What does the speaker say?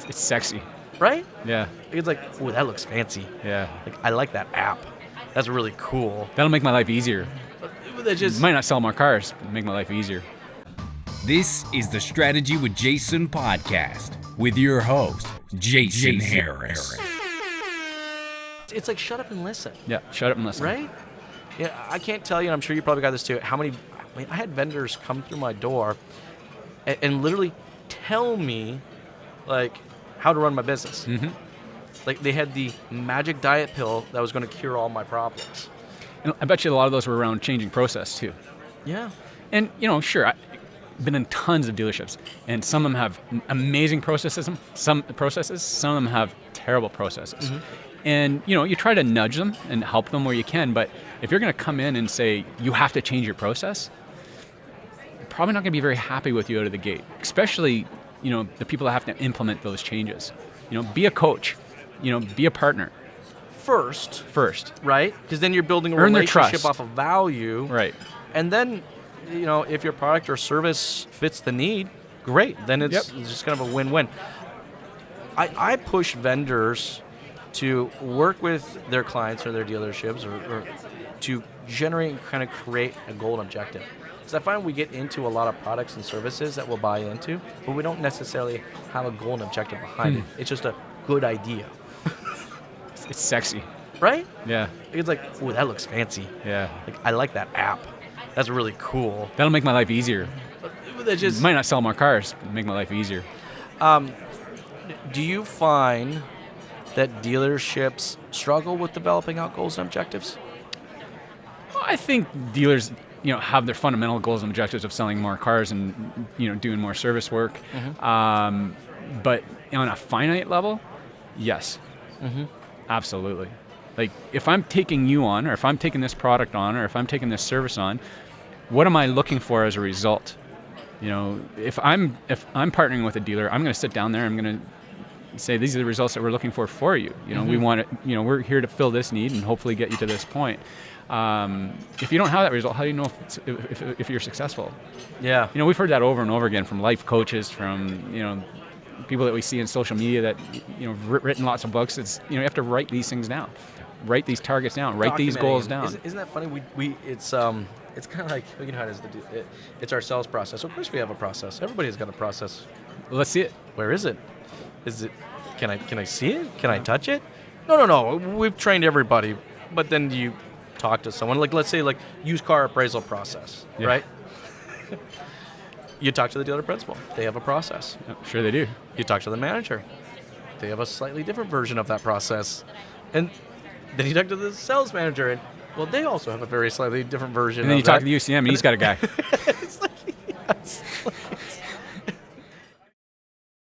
It's sexy. right? Yeah. It's like, oh, that looks fancy. Yeah. Like, I like that app. That's really cool. That'll make my life easier. That just Might not sell more cars, but make my life easier. This is the Strategy with Jason podcast with your host, Jason Harris. it's like shut up and listen, Yeah, shut up and listen. right? Yeah, I can't tell you, and I'm sure you probably got this too, I had vendors come through my door and literally tell me, like, how to run my business. Mm-hmm. Like, they had the magic diet pill that was going to cure all my problems. And I bet you a lot of those were around changing process too. Yeah. And, sure, I've been in tons of dealerships, and some of them have amazing processes, some of them have terrible processes. Mm-hmm. And, you try to nudge them and help them where you can, but if you're going to come in and say, you have to change your process, they're probably not going to be very happy with you out of the gate, especially, the people that have to implement those changes. Be a coach, be a partner. First, right? Because then you're building a Earn their relationship trust. off of value. Right. And then, if your product or service fits the need, great. Then it's just kind of a win-win. I push vendors to work with their clients or their dealerships or to generate and kind of create a goal and objective. Because I find we get into a lot of products and services that we'll buy into, but we don't necessarily have a goal and objective behind it. It's just a good idea. It's sexy. Right? Yeah. It's like, oh, that looks fancy. Yeah. Like, I like that app. That's really cool. That'll make my life easier. That just Might not sell more cars, but make my life easier. Do you find that dealerships struggle with developing out goals and objectives? I think dealers, have their fundamental goals and objectives of selling more cars and, doing more service work. Mm-hmm. But on a finite level, yes, absolutely. Like, if I'm taking you on, or if I'm taking this product on, or if I'm taking this service on, what am I looking for as a result? If I'm partnering with a dealer, I'm going to sit down there. I'm going to say, these are the results that we're looking for you. We want it. We're here to fill this need and hopefully get you to this point. If you don't have that result, how do you know if you're successful? Yeah. We've heard that over and over again from life coaches, from people that we see in social media that written lots of books. It's you have to write these things down, write these targets down, write these goals down. Isn't that funny? It's kind of like how does it's our sales process. Of course, we have a process. Everybody's got a process. Well, let's see it. Where is it? Is it? Can I see it? Can I touch it? No. We've trained everybody, but then you talk to someone like, let's say, like used car appraisal process, right? You talk to the dealer principal. They have a process. Yep, sure they do. You talk to the manager. They have a slightly different version of that process. And then you talk to the sales manager, and, well, they also have a very slightly different version And then of you talk that. to the UCM, and he's got a guy.